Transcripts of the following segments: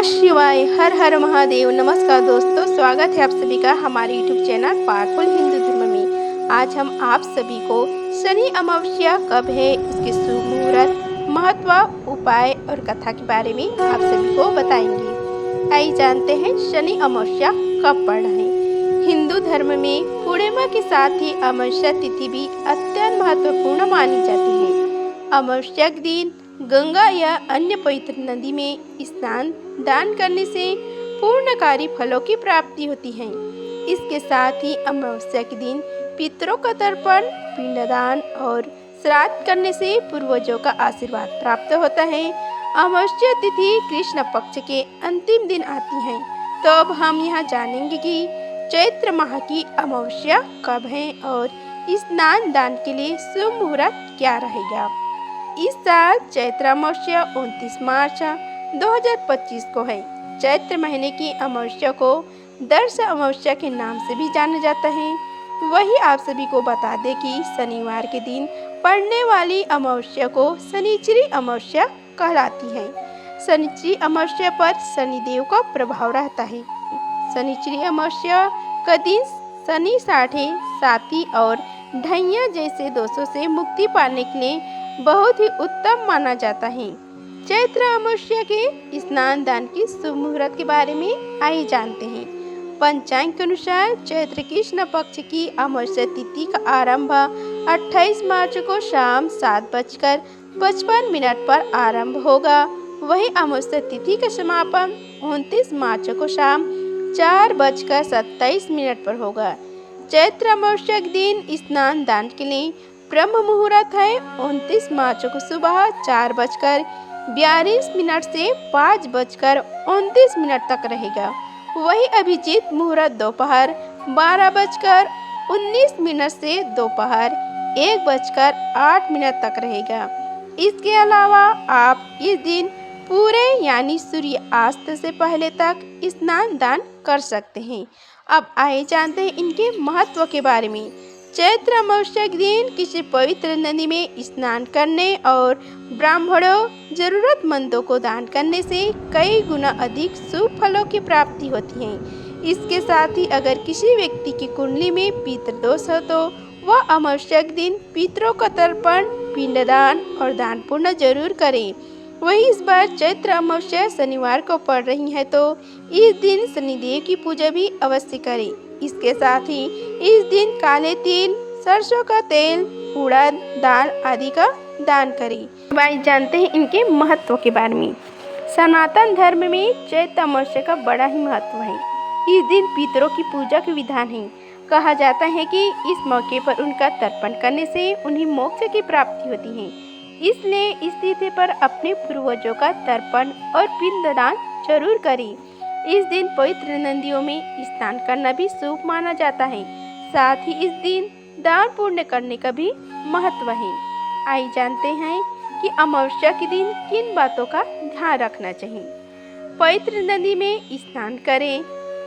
नमः शिवाय। हर हर महादेव। नमस्कार दोस्तों, स्वागत है आप सभी का हमारे यूट्यूब चैनल पावरफुल हिंदू धर्म में। आज हम आप सभी को शनि अमावस्या कब है, उसके शुभ मुहूर्त, महत्व, उपाय और कथा के बारे में आप सभी को बताएंगे। आइए जानते हैं शनि अमावस्या कब पड़ रहा है। हिंदू धर्म में पूर्णिमा के साथ ही अमावस्या तिथि भी अत्यंत महत्वपूर्ण मानी जाती है। अमावस्या के दिन गंगा या अन्य पवित्र नदी में स्नान दान करने से पूर्णकारी फलों की प्राप्ति होती है। इसके साथ ही अमावस्या के दिन पितरों का तर्पण, पिंडदान और श्राद्ध करने से पूर्वजों का आशीर्वाद प्राप्त होता है। अमावस्या तिथि कृष्ण पक्ष के अंतिम दिन आती है। तो अब हम यहाँ जानेंगे कि चैत्र माह की अमावस्या कब है और स्नान दान के लिए शुभ मुहूर्त क्या रहेगा। इस साल चैत्र अमावस्या 29 मार्च 2025 को है। चैत्र महीने की अमावस्या को दर्श अमावस्या के नाम से भी जाना जाता है। वही आप सभी को बता दें कि शनिवार के दिन पड़ने वाली अमावस्या को शनिचरी अमावस्या कहलाती है। शनिचरी अमावस्या पर शनिदेव का प्रभाव रहता है। शनिचरी अमावस्या का दिन शनि साढ़े साथी और ढैया जैसे दोषों से मुक्ति पाने के लिए बहुत ही उत्तम माना जाता है। चैत्र अमावस्या के स्नान दान की शुभ मुहूर्त के बारे में आइए जानते हैं। पंचांग के अनुसार चैत्र कृष्ण पक्ष की अमावस्या तिथि का आरंभ 28 मार्च को शाम 7:55 पर आरंभ होगा। वही अमावस्या तिथि का समापन 29 मार्च को शाम 4:27 पर होगा। चैत्र अमावस्या के दिन स्नान दान के लिए ब्रह्म मुहूर्त है 29 मार्च को सुबह 4:42 से 5:29 तक रहेगा। वही अभिजीत मुहूर्त दोपहर 12:19 से दोपहर 1:08 तक रहेगा। इसके अलावा आप इस दिन पूरे यानी सूर्यास्त से पहले तक स्नान दान कर सकते हैं। अब आइए जानते हैं इनके महत्व के बारे में। चैत्र अमावस्या के दिन किसी पवित्र नदी में स्नान करने और ब्राह्मणों जरूरतमंदों को दान करने से कई गुना अधिक शुभ फलों की प्राप्ति होती है। इसके साथ ही अगर किसी व्यक्ति की कुंडली में पितृदोष हो तो वह अमावस्या के दिन पितरों का तर्पण, पिंडदान और दान पुण्य जरूर करें। वहीं इस बार चैत्र अमावस्या शनिवार को पड़ रही है तो इस दिन शनिदेव की पूजा भी अवश्य करें। इसके साथ ही इस दिन काले तिल, सरसों का तेल, उड़द दाल आदि का दान करें। अब आइए जानते हैं इनके महत्व के बारे में। सनातन धर्म में चैत्र अमावस्या का बड़ा ही महत्व है। इस दिन पितरों की पूजा के विधान है। कहा जाता है कि इस मौके पर उनका तर्पण करने से उन्हें मोक्ष की प्राप्ति होती है। इसलिए इस तिथि पर अपने पूर्वजों का तर्पण और पिंडदान जरूर करें। इस दिन पवित्र नदियों में स्नान करना भी शुभ माना जाता है। साथ ही इस दिन दान पुण्य करने का भी महत्व है। आइए जानते हैं कि अमावस्या के दिन किन बातों का ध्यान रखना चाहिए। पवित्र नदी में स्नान करें,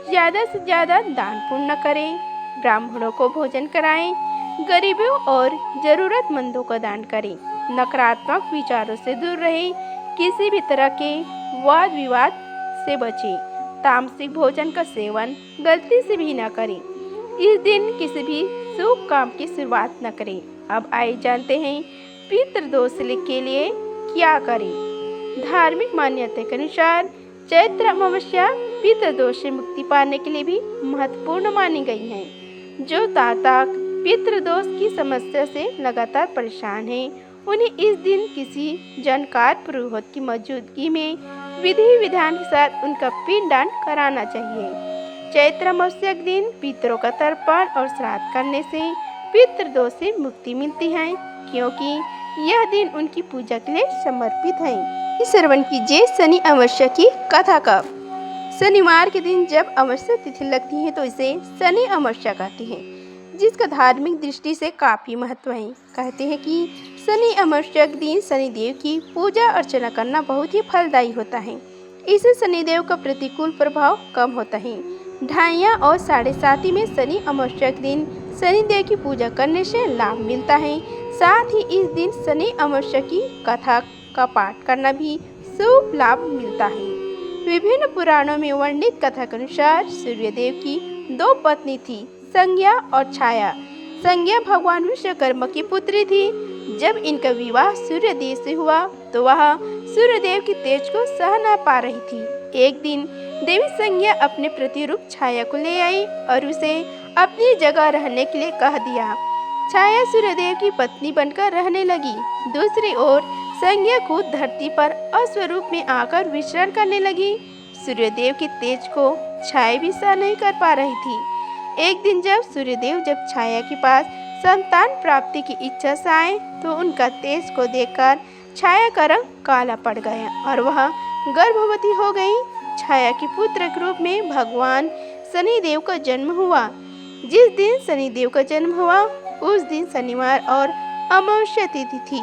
ज़्यादा से ज़्यादा दान पुण्य करें, ब्राह्मणों को भोजन कराएं, गरीबों और ज़रूरतमंदों को दान करें, नकारात्मक विचारों से दूर रहें, किसी भी तरह के वाद विवाद से बचें, तामसिक भोजन का सेवन गलती से भी न करें। इस दिन किसी भी शुभ काम की शुरुआत न करें। अब आइए जानते हैं पितृदोष के लिए क्या करें। धार्मिक मान्यता के अनुसार चैत्र अमावस्या पितृदोष से मुक्ति पाने के लिए भी महत्वपूर्ण मानी गई है। जो जातक पितृदोष की समस्या से लगातार परेशान है उन्हें इस दिन किसी जानकार पुरोहित की मौजूदगी में विधि विधान के साथ उनका पिंडदान कराना चाहिए। चैत्र अमावस्या के दिन पितरों का तर्पण और श्राद्ध करने से पितृदोष से मुक्ति मिलती है, क्योंकि यह दिन उनकी पूजा के लिए समर्पित है। श्रवण कीजिए शनि अमावस्या की कथा कब। शनिवार के दिन जब अमावस्या तिथि लगती है तो इसे शनि अमावस्या कहते हैं, जिसका धार्मिक दृष्टि से काफ़ी महत्व है। कहते हैं कि शनि अमावस्या के दिन शनिदेव की पूजा अर्चना करना बहुत ही फलदायी होता है। इससे शनिदेव का प्रतिकूल प्रभाव कम होता है। ढाइया और साढ़े साथी में शनि अमावस्या के दिन शनिदेव की पूजा करने से लाभ मिलता है। साथ ही इस दिन शनि अमावस्या की कथा का पाठ करना भी शुभ लाभ मिलता है। विभिन्न पुराणों में वर्णित कथा के अनुसार सूर्यदेव की 2 पत्नी थी, संज्ञा और छाया। संज्ञा भगवान विश्वकर्मा की पुत्री थी। जब इनका विवाह सूर्यदेव से हुआ तो वह सूर्यदेव की तेज को सह न पा रही थी। एक दिन देवी संज्ञा अपने प्रतिरूप छाया को ले आई और उसे अपनी जगह रहने के लिए कह दिया। छाया सूर्यदेव की पत्नी बनकर रहने लगी। दूसरी ओर संज्ञा खुद धरती पर अस्वरूप में आकर विचरण करने लगी। सूर्यदेव की तेज को छाया भी सह नहीं कर पा रही थी। एक दिन जब सूर्यदेव छाया के पास संतान प्राप्ति की इच्छा से आए तो उनका तेज को देखकर छाया का रंग काला पड़ गया और वह गर्भवती हो गई। छाया के पुत्र के रूप में भगवान शनिदेव का जन्म हुआ। जिस दिन शनिदेव का जन्म हुआ उस दिन शनिवार और अमावस्या तिथि थी,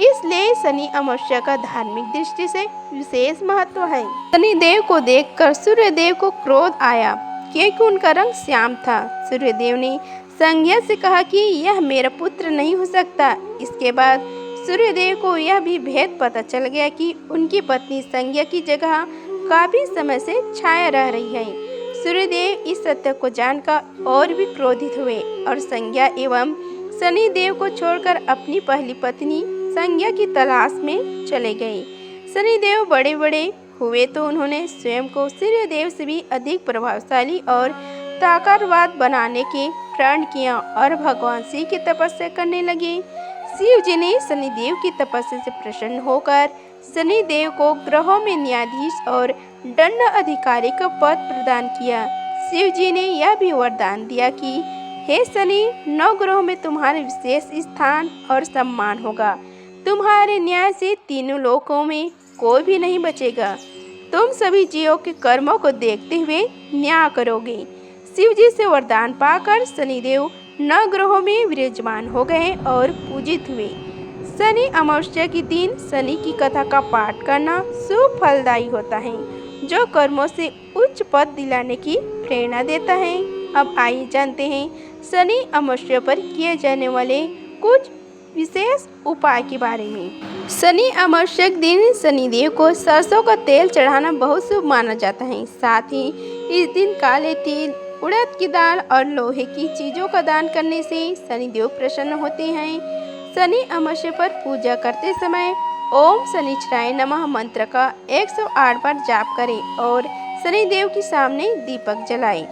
इसलिए शनि अमावस्या का धार्मिक दृष्टि से विशेष महत्व है। शनिदेव को देखकर सूर्यदेव को क्रोध आया क्योंकि उनका रंग श्याम था। सूर्यदेव ने संज्ञा से कहा कि यह मेरा पुत्र नहीं हो सकता। इसके बाद सूर्यदेव को यह भी भेद पता चल गया कि उनकी पत्नी संज्ञा की जगह काफी समय से छाया रह रही है। सूर्यदेव इस सत्य को जानकर और भी क्रोधित हुए और संज्ञा एवं शनिदेव को छोड़कर अपनी पहली पत्नी संज्ञा की तलाश में चले गए। शनिदेव बड़े बड़े हुए तो उन्होंने स्वयं को सूर्यदेव से भी अधिक प्रभावशाली और ताकतवर बनाने के प्रण किया और भगवान शिव की तपस्या करने लगे। शिव जी ने शनिदेव की तपस्या से प्रसन्न होकर शनिदेव को ग्रहों में न्यायाधीश और दंड अधिकारी का पद प्रदान किया। शिव जी ने यह भी वरदान दिया कि हे शनि, 9 ग्रहों में तुम्हारे विशेष स्थान और सम्मान होगा। तुम्हारे न्याय से तीनों लोकों में कोई भी नहीं बचेगा। तुम सभी जीवों के कर्मों को देखते हुए न्याय करोगे। शिव जी से वरदान पाकर शनिदेव 9 ग्रहों में विराजमान हो गए और पूजित हुए। शनि अमावस्या के दिन शनि की कथा का पाठ करना शुभ फलदायी होता है, जो कर्मों से उच्च पद दिलाने की प्रेरणा देता है। अब आइए जानते हैं शनि अमावस्या पर किए जाने वाले कुछ विशेष उपाय के बारे में। शनि अमावस्या के दिन शनिदेव को सरसों का तेल चढ़ाना बहुत शुभ माना जाता है। साथ ही इस दिन काले तिल, उड़द की दाल और लोहे की चीजों का दान करने से शनिदेव प्रसन्न होते हैं। शनि अमावस्या पर पूजा करते समय ओम शनिश्चराय नमः मंत्र का 108 बार जाप करें और शनिदेव के सामने दीपक जलाएं।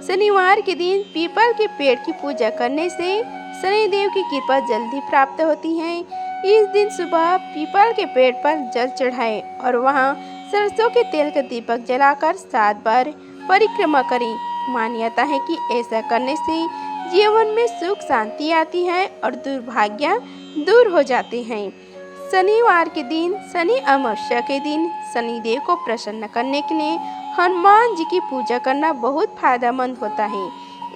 शनिवार के दिन पीपल के पेड़ की पूजा करने से शनिदेव की कृपा जल्दी प्राप्त होती है। इस दिन सुबह पीपल के पेड़ पर जल चढ़ाएं और वहां सरसों के तेल का दीपक जलाकर 7 बार परिक्रमा करें। मान्यता है कि ऐसा करने से जीवन में सुख शांति आती है और दुर्भाग्य दूर हो जाते हैं। शनिवार के दिन शनि अमावस्या के दिन शनिदेव को प्रसन्न करने के लिए हनुमान जी की पूजा करना बहुत फायदेमंद होता है।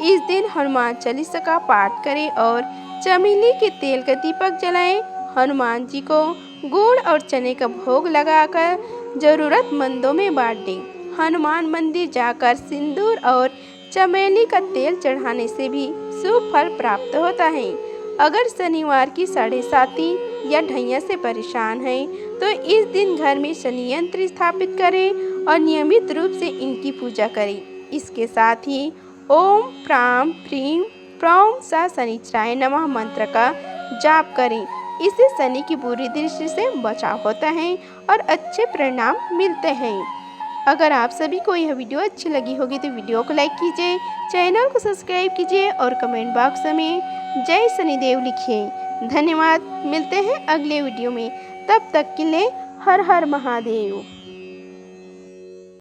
इस दिन हनुमान चालीसा का पाठ करें और चमेली के तेल का दीपक जलाएं। हनुमान जी को गुड़ और चने का भोग लगाकर जरूरतमंदों में बांट दें। हनुमान मंदिर जाकर सिंदूर और चमेली का तेल चढ़ाने से भी शुभ फल प्राप्त होता है। अगर शनिवार की 7:30 या ढैया से परेशान हैं तो इस दिन घर में शनि यंत्र स्थापित करें और नियमित रूप से इनकी पूजा करें। इसके साथ ही ओम प्राम प्रीम प्रौम सा शनिश्चराय नमः मंत्र का जाप करें। इससे शनि की बुरी दृष्टि से बचाव होता है और अच्छे परिणाम मिलते हैं। अगर आप सभी को यह वीडियो अच्छी लगी होगी तो वीडियो को लाइक कीजिए, चैनल को सब्सक्राइब कीजिए और कमेंट बॉक्स में जय शनिदेव लिखिए। धन्यवाद। मिलते हैं अगले वीडियो में, तब तक के लिए हर हर महादेव।